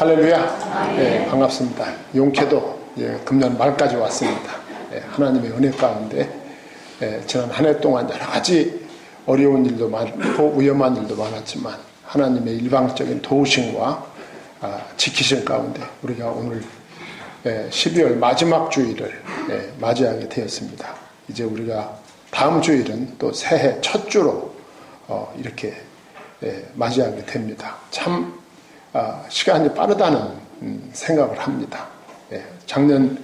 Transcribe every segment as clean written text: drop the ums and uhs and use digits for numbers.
할렐루야. 예, 반갑습니다. 용케도 금년 말까지 왔습니다. 하나님의 은혜 가운데 지난 한 해 동안 여러 가지 어려운 일도 많고 위험한 일도 많았지만 하나님의 일방적인 도우심과 지키심 가운데 우리가 오늘 12월 마지막 주일을 맞이하게 되었습니다. 이제 우리가 다음 주일은 또 새해 첫 주로 이렇게 맞이하게 됩니다. 참 시간이 빠르다는 생각을 합니다. 작년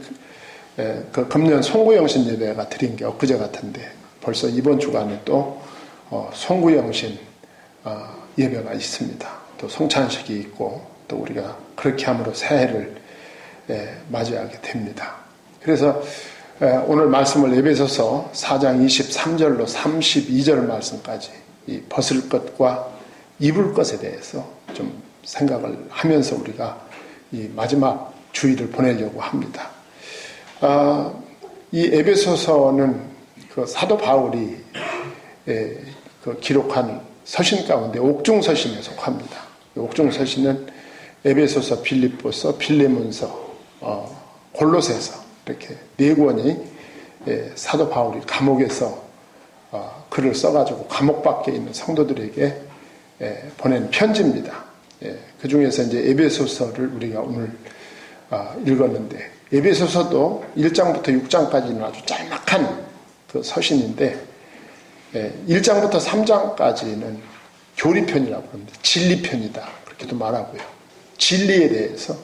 그 금년 송구영신 예배가 드린 게 엊그제 같은데 벌써 이번 주간에 또 송구영신 예배가 있습니다. 또 송찬식이 있고 또 우리가 그렇게 함으로 새해를 맞이하게 됩니다. 그래서 오늘 말씀을 에베소서 4장 23절로 32절 말씀까지 이 벗을 것과 입을 것에 대해서 좀 생각을 하면서 우리가 이 마지막 주일을 보내려고 합니다. 이 에베소서는 그 사도 바울이 그 기록한 서신 가운데 옥중서신에 속합니다. 옥중서신은 에베소서, 빌립보서, 빌레몬서, 골로새서 이렇게 네 권이 사도 바울이 감옥에서 글을 써가지고 감옥 밖에 있는 성도들에게 보낸 편지입니다. 그 중에서 이제 에베소서를 우리가 오늘 읽었는데 에베소서도 1장부터 6장까지는 아주 짤막한 그 서신인데 1장부터 3장까지는 교리편이라고 합니다. 진리편이다 그렇게도 말하고요. 진리에 대해서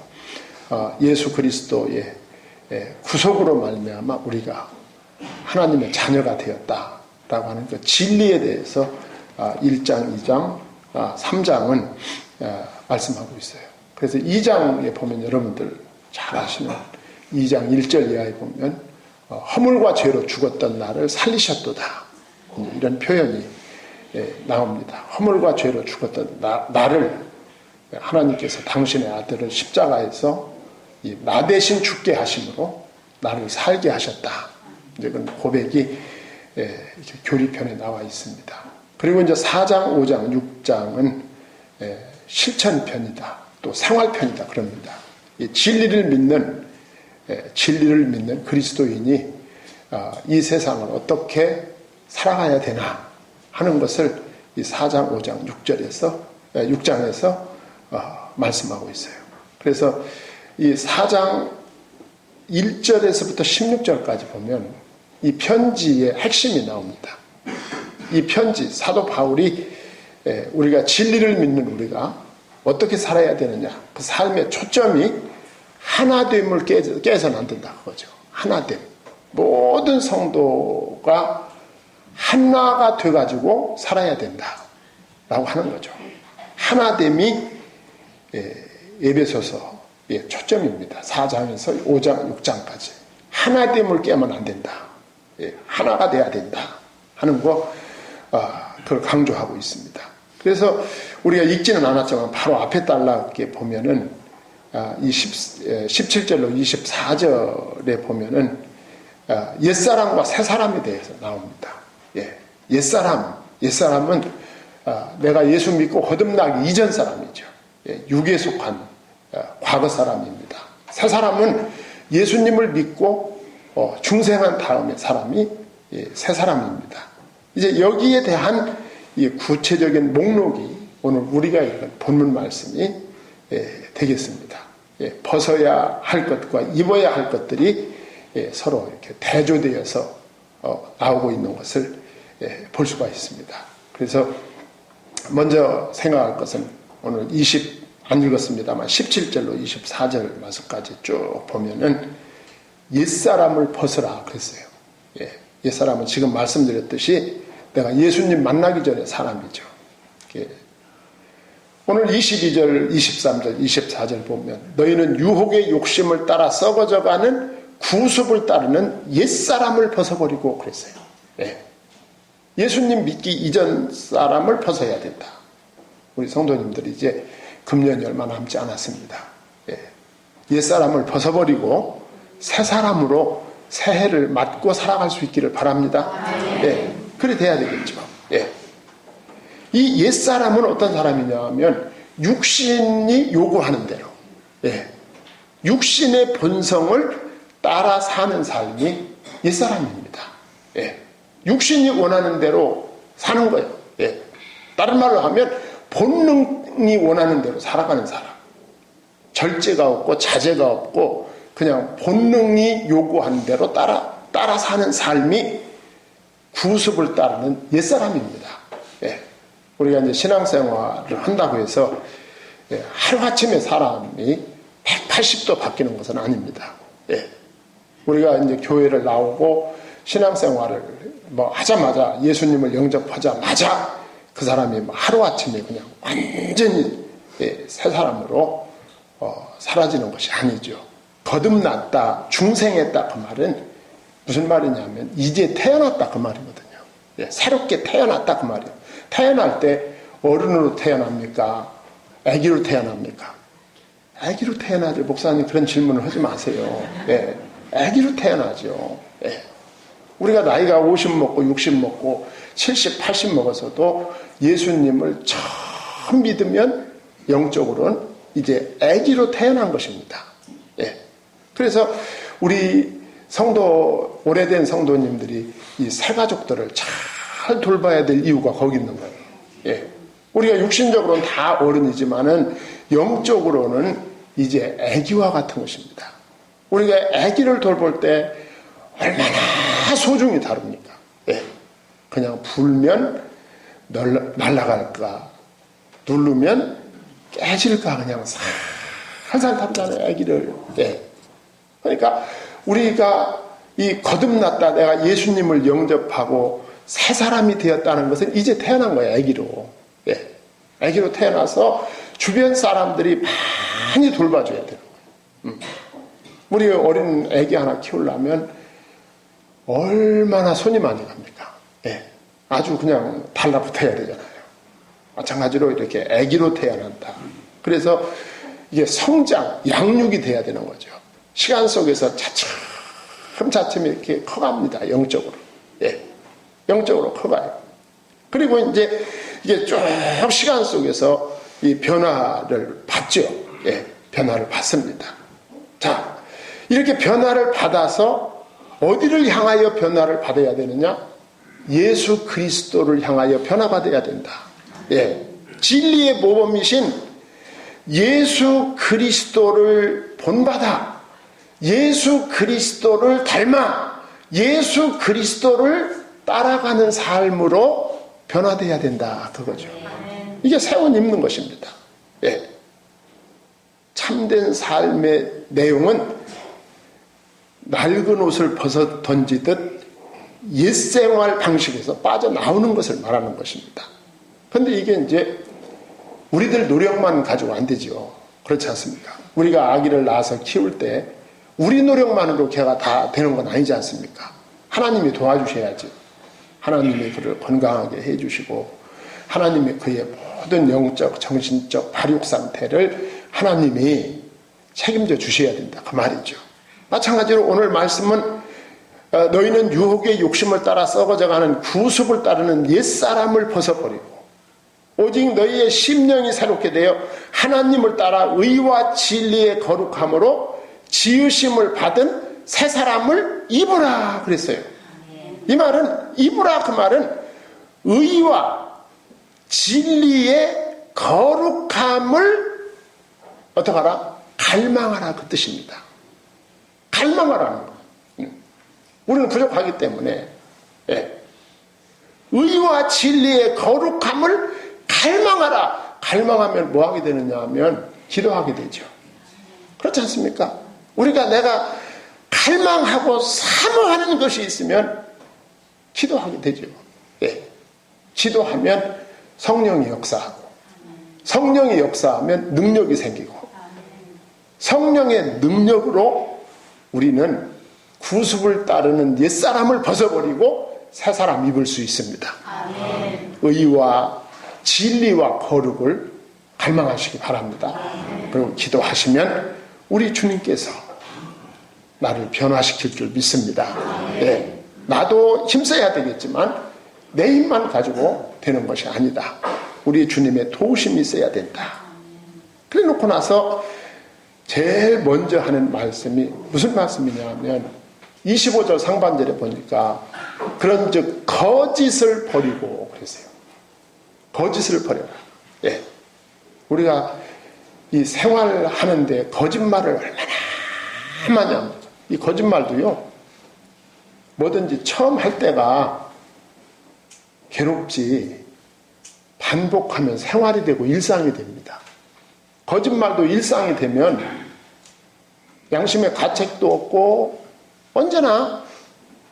예수 그리스도의 구속으로 말미암아 우리가 하나님의 자녀가 되었다라고 하는 그 진리에 대해서 1장, 2장, 3장은 말씀하고 있어요. 그래서 2장에 보면 여러분들 잘 아시는 2장 1절 이하에 보면 허물과 죄로 죽었던 나를 살리셨도다 이런 표현이 나옵니다. 허물과 죄로 죽었던 나를 하나님께서 당신의 아들을 십자가에서 나 대신 죽게 하심으로 나를 살게 하셨다. 이제 그런 고백이 교리편에 나와 있습니다. 그리고 이제 4장, 5장, 6장은 실천편이다. 또 생활편이다. 그럽니다. 진리를 믿는 그리스도인이 이 세상을 어떻게 살아가야 되나 하는 것을 이 4장, 5장, 6장에서 말씀하고 있어요. 그래서 이 4장 1절에서부터 16절까지 보면 이 편지의 핵심이 나옵니다. 이 편지, 사도 바울이 우리가 진리를 믿는 우리가 어떻게 살아야 되느냐. 그 삶의 초점이 하나됨을 깨서는 안 된다. 그거죠. 하나됨. 모든 성도가 하나가 돼가지고 살아야 된다. 라고 하는 거죠. 하나됨이 에베소서의 초점입니다. 4장에서 5장, 6장까지. 하나됨을 깨면 안 된다. 하나가 돼야 된다. 하는 거, 그걸 강조하고 있습니다. 그래서 우리가 읽지는 않았지만 바로 앞에 달라게 보면은 이 17절로 24절에 보면은 옛사람과 새사람에 대해서 나옵니다. 옛사람은 내가 예수 믿고 거듭나기 이전 사람이죠. 육에 속한 과거 사람입니다. 새사람은 예수님을 믿고 중생한 다음의 사람이 새사람입니다. 이제 여기에 대한 이 구체적인 목록이 오늘 우리가 읽은 본문 말씀이 되겠습니다. 벗어야 할 것과 입어야 할 것들이 서로 이렇게 대조되어서 나오고 있는 것을 볼 수가 있습니다. 그래서 먼저 생각할 것은 오늘 안 읽었습니다만 17절로 24절 말씀까지 쭉 보면은 옛사람을 벗으라 그랬어요. 옛사람은 지금 말씀드렸듯이 내가 예수님 만나기 전에 사람이죠. 오늘 22절, 23절, 24절 보면 너희는 유혹의 욕심을 따라 썩어져가는 구습을 따르는 옛사람을 벗어버리고 그랬어요. 예수님 믿기 이전 사람을 벗어야 된다. 우리 성도님들이 이제 금년이 얼마 남지 않았습니다. 옛사람을 벗어버리고 새사람으로 새해를 맞고 살아갈 수 있기를 바랍니다. 그래 돼야 되겠죠. 이 옛사람은 어떤 사람이냐 하면 육신이 요구하는 대로 예. 육신의 본성을 따라 사는 삶이 옛사람입니다. 예. 육신이 원하는 대로 사는 거예요. 예. 다른 말로 하면 본능이 원하는 대로 살아가는 사람. 절제가 없고 자제가 없고 그냥 본능이 요구하는 대로 따라 사는 삶이 구습을 따르는 옛사람입니다. 예. 우리가 이제 신앙생활을 한다고 해서 하루아침에 사람이 180도 바뀌는 것은 아닙니다. 예. 우리가 이제 교회를 나오고 신앙생활을 하자마자 예수님을 영접하자마자 그 사람이 하루아침에 그냥 완전히 새 사람으로 사라지는 것이 아니죠. 거듭났다, 중생했다 그 말은 무슨 말이냐면 이제 태어났다 그 말이거든요. 예, 새롭게 태어났다 그 말이에요. 태어날 때 어른으로 태어납니까? 아기로 태어납니까? 아기로 태어나죠. 목사님 그런 질문을 하지 마세요. 예, 아기로 태어나죠. 예. 우리가 나이가 50 먹고 60 먹고 70, 80 먹어서도 예수님을 처음 믿으면 영적으로는 이제 아기로 태어난 것입니다. 예. 그래서 우리 성도, 오래된 성도님들이 이 새 가족들을 잘 돌봐야 될 이유가 거기 있는 거예요. 예. 우리가 육신적으로는 다 어른이지만은 영적으로는 이제 아기와 같은 것입니다. 우리가 아기를 돌볼 때 얼마나 소중히 다룹니까? 예. 그냥 불면 날아갈까, 누르면 깨질까 그냥 살살 다루잖아요, 아기를. 예. 그러니까 우리가 이 거듭났다, 내가 예수님을 영접하고 새 사람이 되었다는 것은 이제 태어난 거예요, 아기로. 예. 아기로 태어나서 주변 사람들이 많이 돌봐줘야 되는 거예요. 우리 어린 아기 하나 키우려면 얼마나 손이 많이 갑니까? 예. 아주 그냥 달라붙어야 되잖아요. 마찬가지로 이렇게 아기로 태어난다. 그래서 이게 성장, 양육이 돼야 되는 거죠. 시간 속에서 차츰 이렇게 커갑니다. 영적으로. 예. 영적으로 커가요. 그리고 이제 이게 쭉 시간 속에서 이 변화를 받죠. 예. 변화를 받습니다. 자, 이렇게 변화를 받아서 어디를 향하여 변화를 받아야 되느냐? 예수 그리스도를 향하여 변화받아야 된다. 예. 진리의 모범이신 예수 그리스도를 본받아 예수 그리스도를 닮아 예수 그리스도를 따라가는 삶으로 변화돼야 된다. 그거죠. 이게 새 옷 입는 것입니다. 예. 참된 삶의 내용은 낡은 옷을 벗어 던지듯 옛생활 방식에서 빠져나오는 것을 말하는 것입니다. 그런데 이게 이제 우리들 노력만 가지고 안 되죠. 그렇지 않습니까? 우리가 아기를 낳아서 키울 때 우리 노력만으로 걔가 다 되는 건 아니지 않습니까? 하나님이 도와주셔야지. 하나님이 그를 건강하게 해주시고 하나님이 그의 모든 영적, 정신적 발육 상태를 하나님이 책임져 주셔야 된다. 그 말이죠. 마찬가지로 오늘 말씀은 너희는 유혹의 욕심을 따라 썩어져가는 구습을 따르는 옛사람을 벗어버리고 오직 너희의 심령이 새롭게 되어 하나님을 따라 의와 진리의 거룩함으로 지으심을 받은 새 사람을 입으라 그랬어요. 이 말은 입으라 그 말은 의와 진리의 거룩함을 어떻게 하라? 갈망하라 그 뜻입니다. 갈망하라는 거예요. 우리는 부족하기 때문에 예. 의와 진리의 거룩함을 갈망하라. 갈망하면 뭐 하게 되느냐 하면 기도하게 되죠. 그렇지 않습니까? 내가 갈망하고 사모하는 것이 있으면 기도하게 되죠. 예. 기도하면 성령이 역사하고 성령이 역사하면 능력이 생기고 성령의 능력으로 우리는 구습을 따르는 옛사람을 벗어버리고 새사람 입을 수 있습니다. 아멘. 의와 진리와 거룩을 갈망하시기 바랍니다. 그리고 기도하시면 우리 주님께서 나를 변화시킬 줄 믿습니다. 네. 나도 힘써야 되겠지만 내 힘만 가지고 되는 것이 아니다. 우리 주님의 도우심이 있어야 된다. 그래 놓고 나서 제일 먼저 하는 말씀이 무슨 말씀이냐면 25절 상반절에 보니까 그런즉 거짓을 버리고 그랬어요. 거짓을 버려라. 예. 우리가 이 생활하는데 거짓말을 얼마나 많이 합니다. 이 거짓말도요, 뭐든지 처음 할 때가 괴롭지 반복하면 생활이 되고 일상이 됩니다. 거짓말도 일상이 되면 양심의 가책도 없고 언제나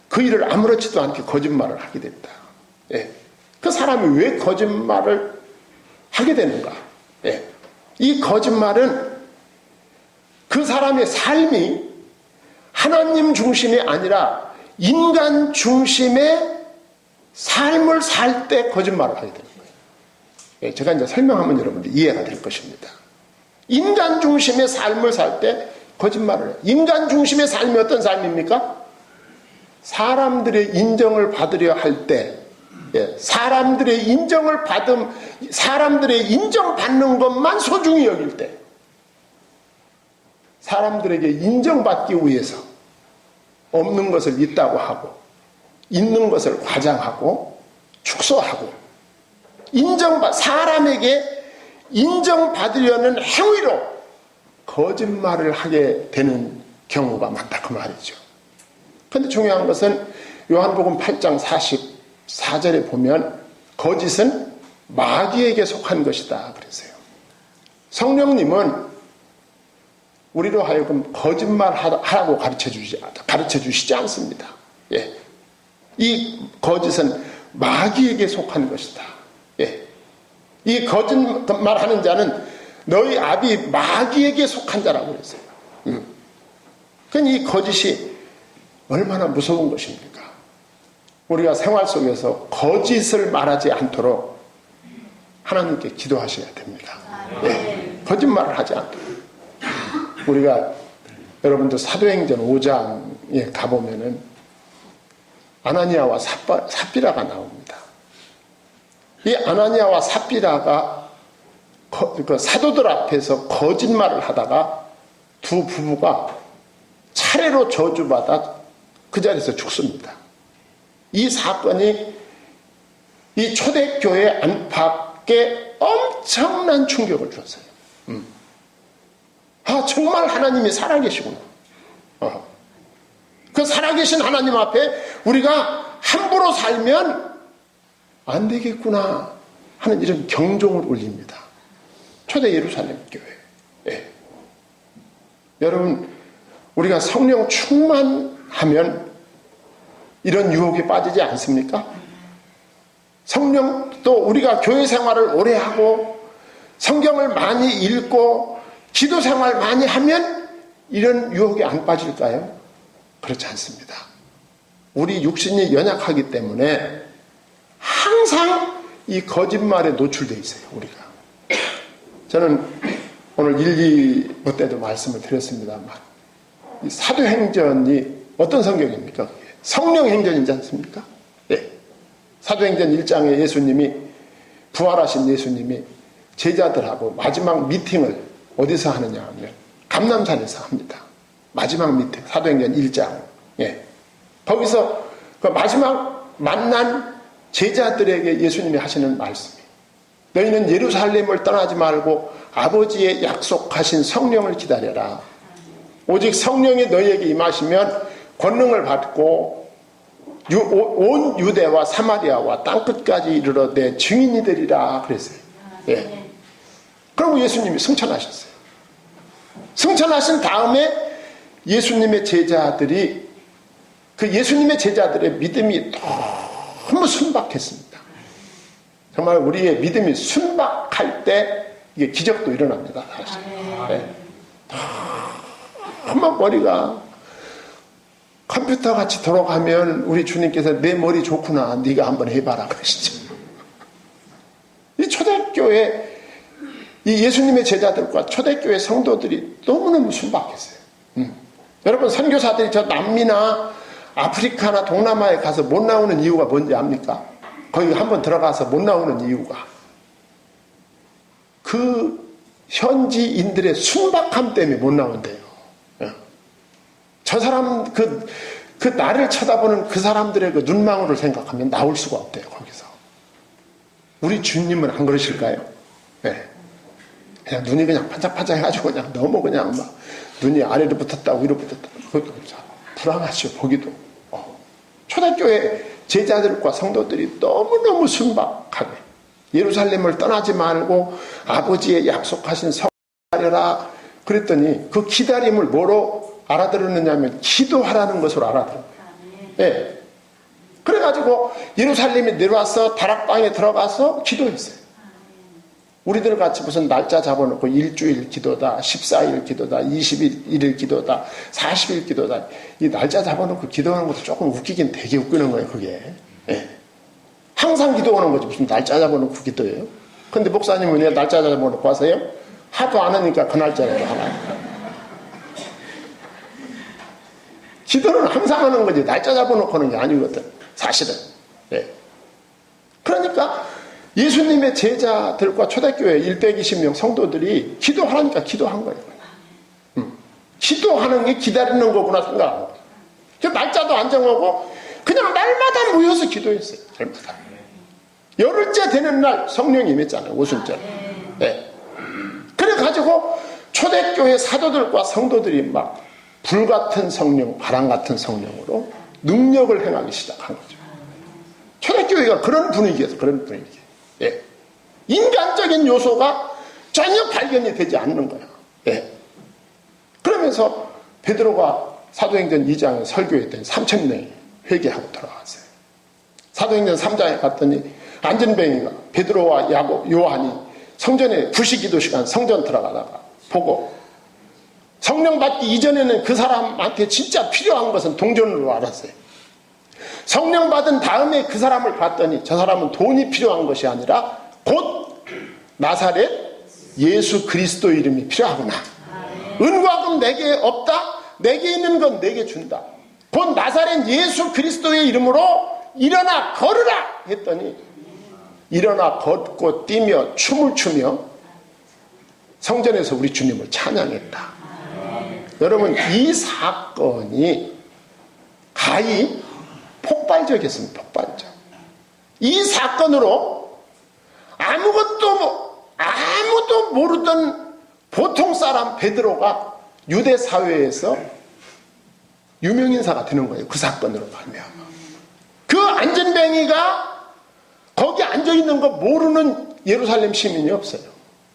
그 일을 아무렇지도 않게 거짓말을 하게 됩니다. 예. 그 사람이 왜 거짓말을 하게 되는가? 예. 이 거짓말은 그 사람의 삶이 하나님 중심이 아니라 인간 중심의 삶을 살 때 거짓말을 하게 되는 거예요. 예. 제가 이제 설명하면 여러분들 이해가 될 것입니다. 인간 중심의 삶을 살 때 거짓말을 해요. 인간 중심의 삶이 어떤 삶입니까? 사람들의 인정을 받으려 할 때, 사람들의 인정받는 것만 소중히 여길 때, 사람들에게 인정받기 위해서 없는 것을 있다고 하고, 있는 것을 과장하고, 축소하고, 사람에게 인정받으려는 행위로 거짓말을 하게 되는 경우가 많다 그 말이죠. 그런데 중요한 것은 요한복음 8장 44절에 보면 거짓은 마귀에게 속한 것이다 그랬어요. 성령님은 우리로 하여금 거짓말하라고 가르쳐 주시지 않습니다. 예. 이 거짓은 마귀에게 속한 것이다. 예. 이 거짓말하는 자는 너희 아비 마귀에게 속한 자라고 그랬어요. 그러니까 이 거짓이 얼마나 무서운 것입니까? 우리가 생활 속에서 거짓을 말하지 않도록 하나님께 기도하셔야 됩니다. 예, 거짓말을 하지 않도록. 우리가 여러분들 사도행전 5장에 가보면은 아나니아와 삽비라가 나옵니다. 이 아나니아와 삽비라가 그 사도들 앞에서 거짓말을 하다가 두 부부가 차례로 저주받아 그 자리에서 죽습니다. 이 사건이 이 초대교회 안팎에 엄청난 충격을 줬어요. 아, 정말 하나님이 살아계시구나. 그 살아계신 하나님 앞에 우리가 함부로 살면 안 되겠구나 하는 이런 경종을 울립니다. 초대 예루살렘 교회. 예. 여러분, 우리가 성령 충만하면 이런 유혹에 빠지지 않습니까? 성령 또 우리가 교회 생활을 오래 하고 성경을 많이 읽고 기도 생활 많이 하면 이런 유혹에 안 빠질까요? 그렇지 않습니다. 우리 육신이 연약하기 때문에 항상 이 거짓말에 노출되어 있어요, 우리가. 저는 오늘 1, 2부 때도 말씀을 드렸습니다만 이 사도행전이 어떤 성경입니까? 그게? 성령 행전이지 않습니까? 예. 사도행전 1장에 예수님이 부활하신 예수님이 제자들하고 마지막 미팅을 어디서 하느냐 하면 감람산에서 합니다. 마지막 미팅 사도행전 1장. 예. 거기서 그 마지막 만난 제자들에게 예수님이 하시는 말씀이 너희는 예루살렘을 떠나지 말고 아버지의 약속하신 성령을 기다려라. 오직 성령이 너희에게 임하시면 권능을 받고 온 유대와 사마리아와 땅끝까지 이르러 내 증인이 되리라 그랬어요. 예. 그리고 예수님이 승천하셨어요. 승천하신 다음에 예수님의 제자들이 그 예수님의 제자들의 믿음이 너무 순박했습니다. 정말 우리의 믿음이 순박할 때 이게 기적도 일어납니다. 사실. 네. 너무 머리가 컴퓨터 같이 돌아가면 우리 주님께서 내 머리 좋구나 네가 한번 해봐라 그러시죠. 이 초대교회 이 예수님의 제자들과 초대교회 성도들이 너무너무 순박했어요. 여러분 선교사들이 저 남미나 아프리카나 동남아에 가서 못 나오는 이유가 뭔지 압니까? 거기 한번 들어가서 못 나오는 이유가 그 현지인들의 순박함 때문에 못 나온대요. 저 사람 그 나를 쳐다보는 그 사람들의 그 눈망울을 생각하면 나올 수가 없대요. 거기서. 우리 주님은 안 그러실까요? 네. 그냥 눈이 그냥 반짝반짝 해가지고 그냥 너무 그냥 막 눈이 아래로 붙었다 위로 붙었다 그것도 불안하죠. 보기도. 초대교회 제자들과 성도들이 너무너무 순박하게 예루살렘을 떠나지 말고 아버지의 약속하신 성을 기다려라 그랬더니 그 기다림을 뭐로 알아들었느냐면 기도하라는 것으로 알아들어요. 네. 그래가지고 예루살렘에 내려와서 다락방에 들어가서 기도했어요. 우리들 같이 무슨 날짜 잡아놓고 일주일 기도다, 14일 기도다, 21일 기도다, 40일 기도다. 이 날짜 잡아놓고 기도하는 것도 조금 웃기긴 되게 웃기는 거예요, 그게. 예. 항상 기도하는 거지, 무슨 날짜 잡아놓고 기도해요. 근데 목사님은 왜 날짜 잡아놓고 하세요? 하도 안 하니까 그 날짜라도 하나. 기도는 항상 하는 거지, 날짜 잡아놓고 하는 게 아니거든, 사실은. 예. 그러니까, 예수님의 제자들과 초대교회 120명 성도들이 기도하라니까 기도한 거예요. 기도하는 게 기다리는 거구나 생각하고. 날짜도 안 정하고 그냥 날마다 모여서 기도했어요. 날마다. 열흘째 되는 날 성령이 임했잖아요. 오순절. 네. 그래가지고 초대교회 사도들과 성도들이 막 불같은 성령, 바람 같은 성령으로 능력을 행하기 시작한 거죠. 초대교회가 그런 분위기였어요. 그런 분위기. 예. 인간적인 요소가 전혀 발견이 되지 않는 거야. 예. 그러면서 베드로가 사도행전 2장에 설교했더니 3,000명이 회개하고 돌아왔어요. 사도행전 3장에 갔더니 안전뱅이가 베드로와 야고, 요한이 성전에 부시기도 시간 성전 들어가다가 보고 성령 받기 이전에는 그 사람한테 진짜 필요한 것은 동전으로 알았어요. 성령 받은 다음에 그 사람을 봤더니 저 사람은 돈이 필요한 것이 아니라 곧 나사렛 예수 그리스도 이름이 필요하구나. 은과 금 내게 없다. 내게 있는 건 내게 준다. 곧 나사렛 예수 그리스도의 이름으로 일어나 걸으라 했더니 일어나 걷고 뛰며 춤을 추며 성전에서 우리 주님을 찬양했다. 여러분, 이 사건이 가히 폭발적이었습니다. 폭발적. 이 사건으로 아무도 모르던 보통 사람 베드로가 유대 사회에서 유명인사가 되는 거예요. 그 사건으로 말미암아. 그 안전뱅이가 거기 앉아있는 거 모르는 예루살렘 시민이 없어요.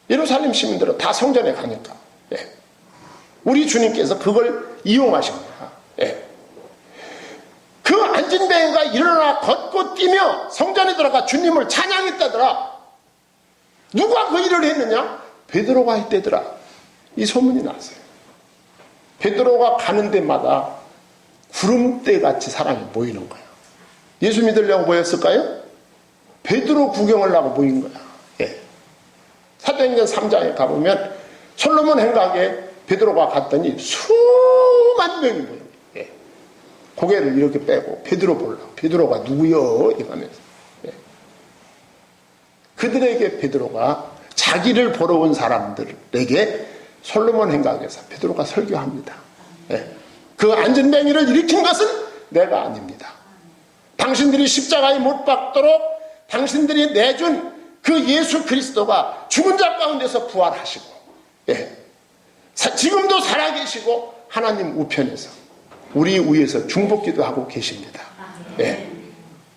예루살렘 시민들은 다 성전에 가니까. 예. 우리 주님께서 그걸 이용하신 거야. 예. 그 안진뱅이가 일어나 걷고 뛰며 성전에 들어가 주님을 찬양했다더라. 누가 그 일을 했느냐? 베드로가 했대더라. 이 소문이 났어요. 베드로가 가는 데마다 구름대같이 사람이 모이는 거야. 예수 믿으려고 모였을까요? 베드로 구경을 하고 모인 거야. 예. 사도행전 3장에 가보면 솔로몬 행각에 베드로가 갔더니 수만 명이 모여요. 예. 고개를 이렇게 빼고 베드로 보려고. 베드로가 누구요? 이러면서. 예. 그들에게 베드로가 자기를 보러 온 사람들에게 솔로몬 행각에서 베드로가 설교합니다. 예. 그 안전뱅이를 일으킨 것은 내가 아닙니다. 당신들이 십자가에 못 박도록 당신들이 내준 그 예수 그리스도가 죽은 자 가운데서 부활하시고, 예. 지금도 살아계시고 하나님 우편에서 우리 위에서 중복기도 하고 계십니다. 예.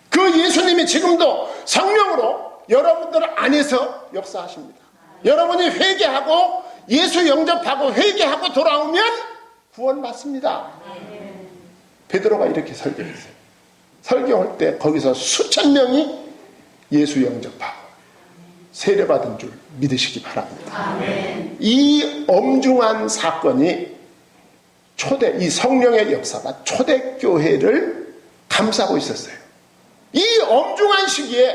그 예수님이 지금도 성령으로 여러분들 안에서 역사하십니다. 여러분이 회개하고 예수 영접하고 회개하고 돌아오면 구원 받습니다. 베드로가 이렇게 설교했어요. 설교할 때 거기서 수천 명이 예수 영접하고 세례받은 줄 믿으시기 바랍니다. 아멘. 이 엄중한 사건이 이 성령의 역사가 초대교회를 감싸고 있었어요. 이 엄중한 시기에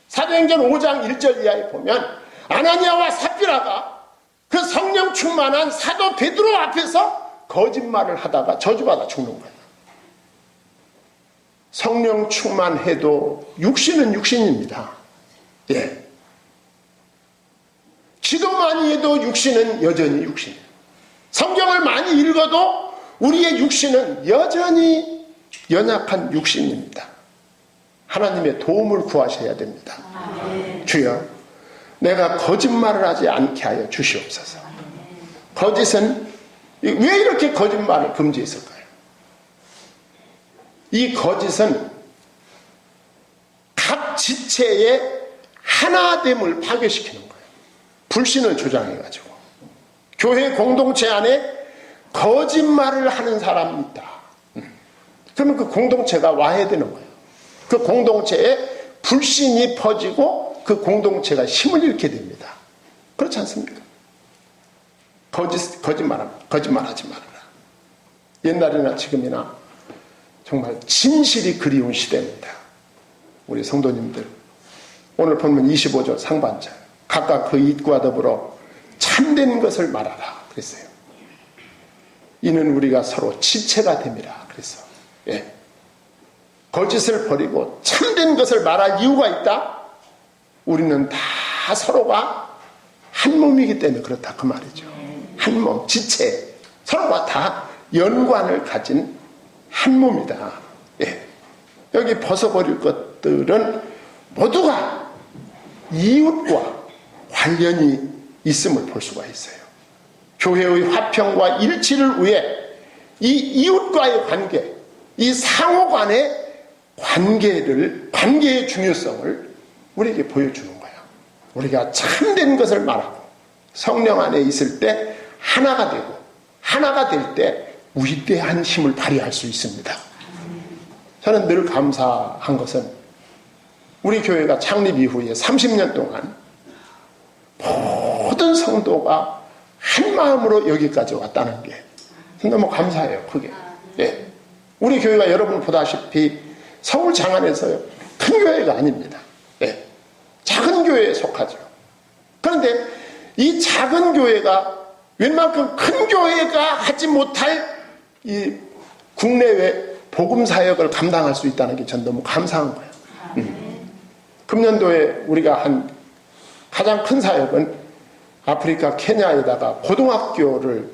사도행전 5장 1절 이하에 보면 아나니아와 삽비라가 그 성령 충만한 사도 베드로 앞에서 거짓말을 하다가 저주받아 죽는 거예요. 성령 충만해도 육신은 육신입니다. 예. 기도 많이 해도 육신은 여전히 육신이에요. 성경을 많이 읽어도 우리의 육신은 여전히 연약한 육신입니다. 하나님의 도움을 구하셔야 됩니다. 주여, 내가 거짓말을 하지 않게 하여 주시옵소서. 거짓은 왜 이렇게 거짓말을 금지했을까요? 이 거짓은 각 지체의 하나됨을 파괴시키는 거예요. 불신을 주장해가지고 교회 공동체 안에 거짓말을 하는 사람이 있다. 그러면 그 공동체가 와해되는 거예요. 그 공동체에 불신이 퍼지고 그 공동체가 힘을 잃게 됩니다. 그렇지 않습니까? 거짓말하지 말아라. 옛날이나 지금이나 정말 진실이 그리운 시대입니다. 우리 성도님들, 오늘 본문 25절 상반절, 각각 그 입과 더불어 참된 것을 말하라 그랬어요. 이는 우리가 서로 지체가 됨이라 그랬어. 예. 거짓을 버리고 참된 것을 말할 이유가 있다. 우리는 다 서로가 한 몸이기 때문에 그렇다 그 말이죠. 한 몸, 지체, 서로가 다 연관을 가진 한 몸이다. 예. 여기 벗어버릴 것들은 모두가 이웃과 관련이 있음을 볼 수가 있어요. 교회의 화평과 일치를 위해 이 이웃과의 관계, 이 상호 간의 관계의 중요성을 우리에게 보여주는 거예요. 우리가 참된 것을 말하고 성령 안에 있을 때 하나가 되고 하나가 될 때 위대한 힘을 발휘할 수 있습니다. 저는 늘 감사한 것은 우리 교회가 창립 이후에 30년 동안 모든 성도가 한 마음으로 여기까지 왔다는 게 너무 감사해요. 그게. 예. 우리 교회가 여러분 보다시피 서울 장안에서요, 큰 교회가 아닙니다. 예. 작은 교회에 속하죠. 그런데 이 작은 교회가 웬만큼 큰 교회가 하지 못할 이 국내외 복음 사역을 감당할 수 있다는 게 전 너무 감사한 거예요. 금년도에 우리가 한 가장 큰 사역은 아프리카 케냐에다가 고등학교를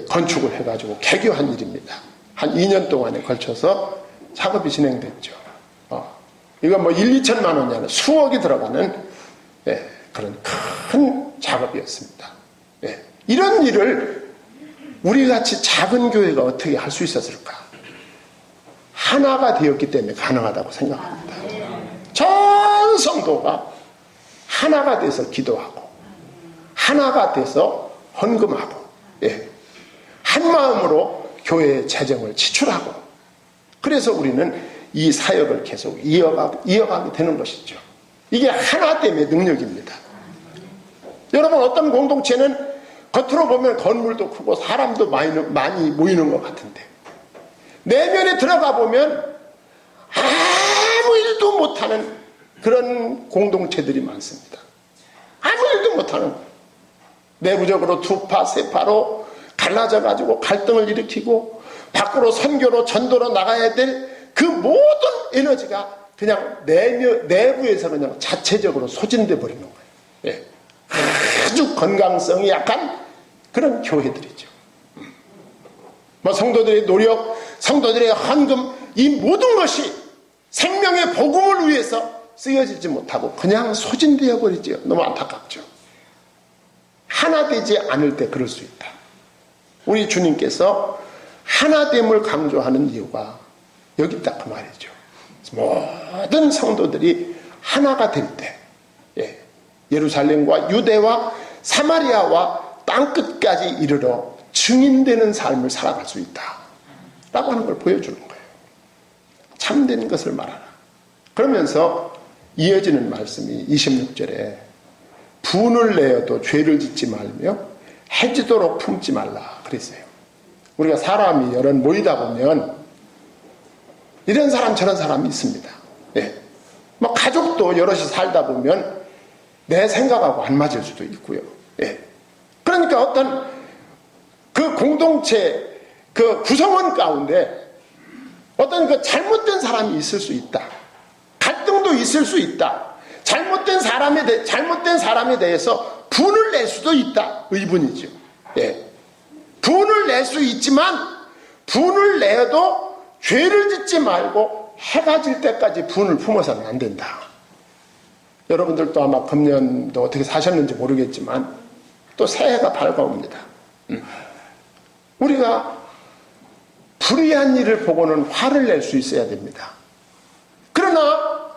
건축을 해가지고 개교한 일입니다. 한 2년 동안에 걸쳐서 작업이 진행됐죠. 이건 뭐 1, 2천만 원이 아니라 수억이 들어가는 그런 큰 작업이었습니다. 이런 일을 우리같이 작은 교회가 어떻게 할 수 있었을까? 하나가 되었기 때문에 가능하다고 생각합니다. 전 성도가 하나가 돼서 기도하고 하나가 돼서 헌금하고 한 마음으로 교회의 재정을 지출하고 그래서 우리는 이 사역을 계속 이어가게 되는 것이죠. 이게 하나됨의 능력입니다. 여러분, 어떤 공동체는 겉으로 보면 건물도 크고 사람도 많이 모이는 것 같은데 내면에 들어가 보면 아무 일도 못하는 그런 공동체들이 많습니다. 아무 일도 못하는 거예요. 내부적으로 두파, 세파로 갈라져가지고 갈등을 일으키고 밖으로 선교로 전도로 나가야 될 그 모든 에너지가 그냥 내부에서 그냥 자체적으로 소진돼 버리는 거예요. 아주 건강성이 약한 그런 교회들이죠. 뭐 성도들의 노력, 성도들의 헌금, 이 모든 것이 생명의 복음을 위해서 쓰여지지 못하고 그냥 소진되어 버리죠. 너무 안타깝죠. 하나 되지 않을 때 그럴 수 있다. 우리 주님께서 하나됨을 강조하는 이유가 여기 있다 그 말이죠. 모든 성도들이 하나가 될 때 예루살렘과 유대와 사마리아와 땅끝까지 이르러 증인되는 삶을 살아갈 수 있다 라고 하는 걸 보여주는 거예요. 참된 것을 말하라. 그러면서 이어지는 말씀이 26절에 분을 내어도 죄를 짓지 말며 해지도록 품지 말라 그랬어요. 우리가 사람이 여럿 모이다 보면 이런 사람 저런 사람이 있습니다. 뭐 가족도 여럿이 살다 보면 내 생각하고 안 맞을 수도 있고요. 그러니까 어떤 그 공동체 그 구성원 가운데 어떤 그 잘못된 사람이 있을 수 있다. 갈등도 있을 수 있다. 잘못된 사람에 대해서 분을 낼 수도 있다. 의분이죠. 예. 분을 낼 수 있지만 분을 내도 죄를 짓지 말고 해가 질 때까지 분을 품어서는 안 된다. 여러분들도 아마 금년도 어떻게 사셨는지 모르겠지만 또 새해가 밝아옵니다. 우리가 불의한 일을 보고는 화를 낼 수 있어야 됩니다. 그러나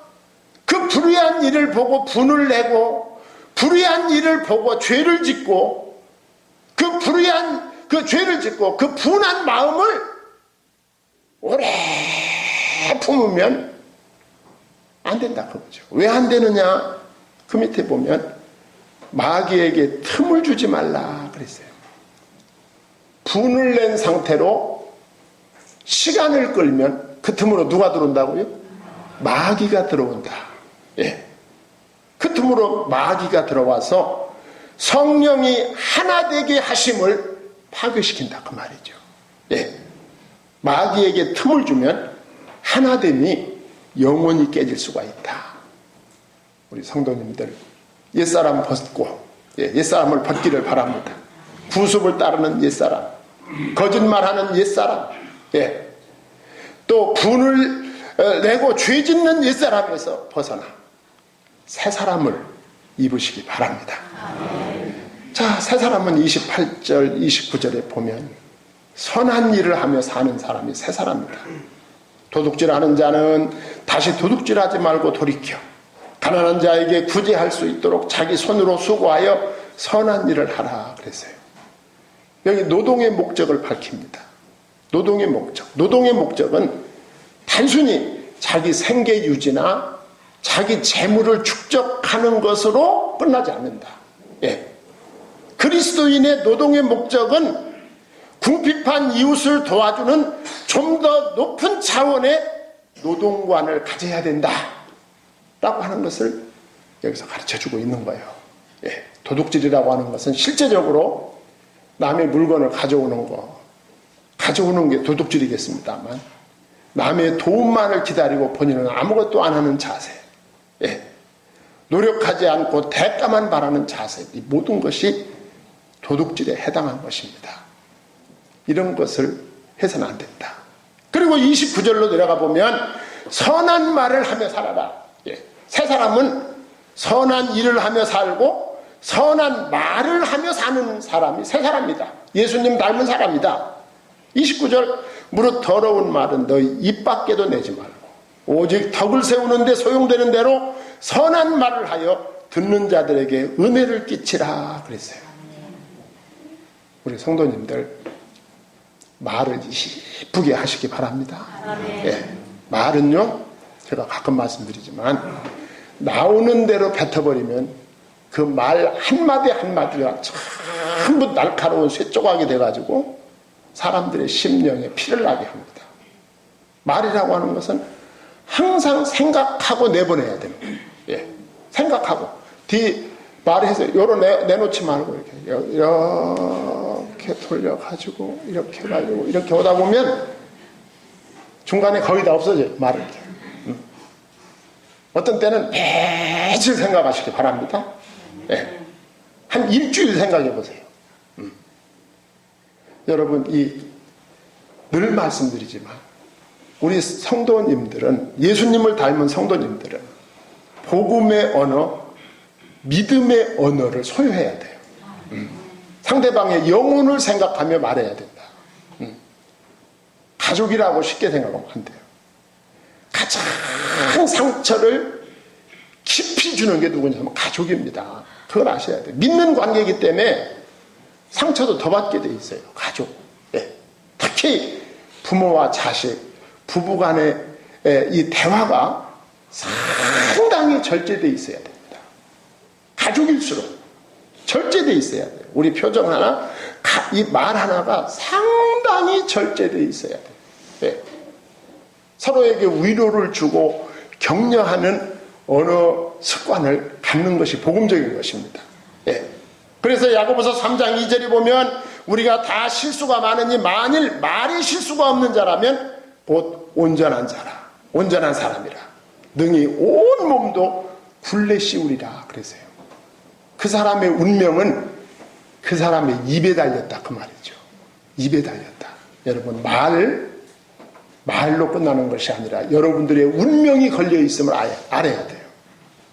그 불의한 일을 보고 분을 내고 불의한 일을 보고 죄를 짓고 그 불의한 그 죄를 짓고 그 분한 마음을 오래 품으면 안 된다 그거죠. 왜 안 되느냐? 그 밑에 보면 마귀에게 틈을 주지 말라 그랬어요. 분을 낸 상태로 시간을 끌면 그 틈으로 누가 들어온다고요? 마귀가 들어온다. 예. 그 틈으로 마귀가 들어와서 성령이 하나 되게 하심을 파괴시킨다 그 말이죠. 예. 마귀에게 틈을 주면 하나됨이 영원히 깨질 수가 있다. 우리 성도님들 옛사람 벗고 옛사람을 벗기를 바랍니다. 구습을 따르는 옛사람, 거짓말하는 옛사람, 또 분을 내고 죄 짓는 옛사람에서 벗어나 새 사람을 입으시기 바랍니다. 자, 새 사람은 28절 29절에 보면 선한 일을 하며 사는 사람이 새 사람이다. 도둑질하는 자는 다시 도둑질하지 말고 돌이켜 가난한 자에게 구제할 수 있도록 자기 손으로 수고하여 선한 일을 하라 그랬어요. 여기 노동의 목적을 밝힙니다. 노동의 목적. 노동의 목적은 단순히 자기 생계 유지나 자기 재물을 축적하는 것으로 끝나지 않는다. 예. 그리스도인의 노동의 목적은 궁핍한 이웃을 도와주는 좀 더 높은 차원의 노동관을 가져야 된다 라고 하는 것을 여기서 가르쳐주고 있는 거예요. 예. 도둑질이라고 하는 것은 실제적으로 남의 물건을 가져오는 게 도둑질이겠습니다만 남의 도움만을 기다리고 본인은 아무것도 안 하는 자세, 노력하지 않고 대가만 바라는 자세, 이 모든 것이 도둑질에 해당한 것입니다. 이런 것을 해서는 안 된다. 그리고 29절로 내려가 보면 선한 말을 하며 살아라. 새 사람은 선한 일을 하며 살고 선한 말을 하며 사는 사람이 새 사람이다. 예수님 닮은 사람이다. 29절 무릇 더러운 말은 너희 입 밖에도 내지 말고 오직 덕을 세우는 데 소용되는 대로 선한 말을 하여 듣는 자들에게 은혜를 끼치라 그랬어요. 우리 성도님들 말을 이쁘게 하시기 바랍니다. 말은요 제가 가끔 말씀드리지만 나오는 대로 뱉어버리면 그 말 한마디 한마디가 전부 날카로운 쇠조각이 돼가지고 사람들의 심령에 피를 나게 합니다. 말이라고 하는 것은 항상 생각하고 내보내야 됩니다. 생각하고 말해서 요로 내놓지 말고 이렇게 돌려가지고 이렇게 해가지고 이렇게 오다 보면 중간에 거의 다 없어져요. 말을. 어떤 때는 매일 생각하시기 바랍니다. 한 일주일 생각해 보세요. 여러분 늘 말씀드리지만 우리 성도님들은 예수님을 닮은 성도님들은 복음의 언어, 믿음의 언어를 소유해야 돼요. 상대방의 영혼을 생각하며 말해야 된다. 가족이라고 쉽게 생각하면 안 돼요. 가장 상처를 깊이 주는 게 누구냐면 가족입니다. 그걸 아셔야 돼요. 믿는 관계이기 때문에 상처도 더 받게 돼 있어요. 가족. 특히 부모와 자식, 부부간의 이 대화가 상당히 절제돼 있어야 됩니다. 가족일수록 절제돼 있어야 돼요. 우리 표정 하나, 이 말 하나가 상당히 절제돼 있어야 돼요. 서로에게 위로를 주고 격려하는 언어 습관을 갖는 것이 복음적인 것입니다. 그래서 야고보서 3장 2절에 보면 우리가 다 실수가 많으니 만일 말에 실수가 없는 자라면 곧 온전한 자라, 온전한 사람이라 능히 온 몸도 굴레 씌우리라 그랬어요. 그 사람의 운명은 그 사람의 입에 달렸다 그 말이죠. 입에 달렸다. 여러분 말로 끝나는 것이 아니라 여러분들의 운명이 걸려 있음을 알아야 돼요.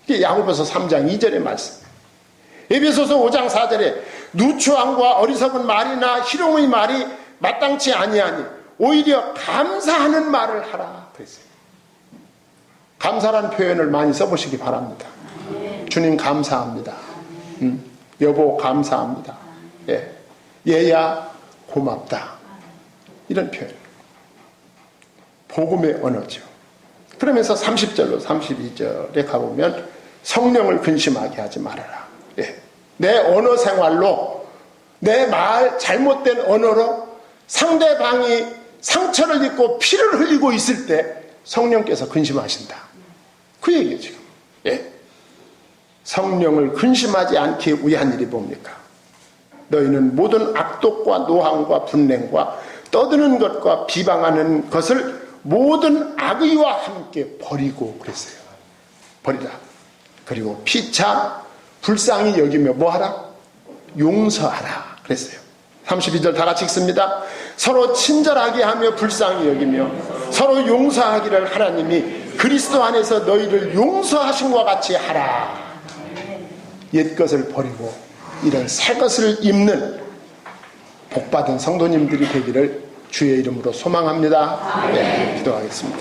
이게 야고보서 3장 2절의 말씀. 에베소서 5장 4절에 누추함과 어리석은 말이나 희롱의 말이 마땅치 아니하니 오히려 감사하는 말을 하라 그랬어요. 감사라는 표현을 많이 써보시기 바랍니다. 주님 감사합니다. 여보 감사합니다. 예. 얘야 고맙다. 이런 표현. 복음의 언어죠. 그러면서 30절로 32절에 가보면 성령을 근심하게 하지 말아라. 예. 내 언어 생활로 내 말 잘못된 언어로 상대방이 상처를 입고 피를 흘리고 있을 때 성령께서 근심하신다. 그 얘기예요 지금. 예. 성령을 근심하지 않게 위한 일이 뭡니까? 너희는 모든 악독과 노함과 분냉과 떠드는 것과 비방하는 것을 모든 악의와 함께 버리고 그랬어요. 버리라. 그리고 피차 불쌍히 여기며 뭐하라? 용서하라 그랬어요. 32절 다 같이 읽습니다. 서로 친절하게 하며 불쌍히 여기며 서로 용서하기를 하나님이 그리스도 안에서 너희를 용서하신 것 같이 하라. 옛 것을 버리고 이런 새 것을 입는 복받은 성도님들이 되기를 주의 이름으로 소망합니다. 네, 기도하겠습니다.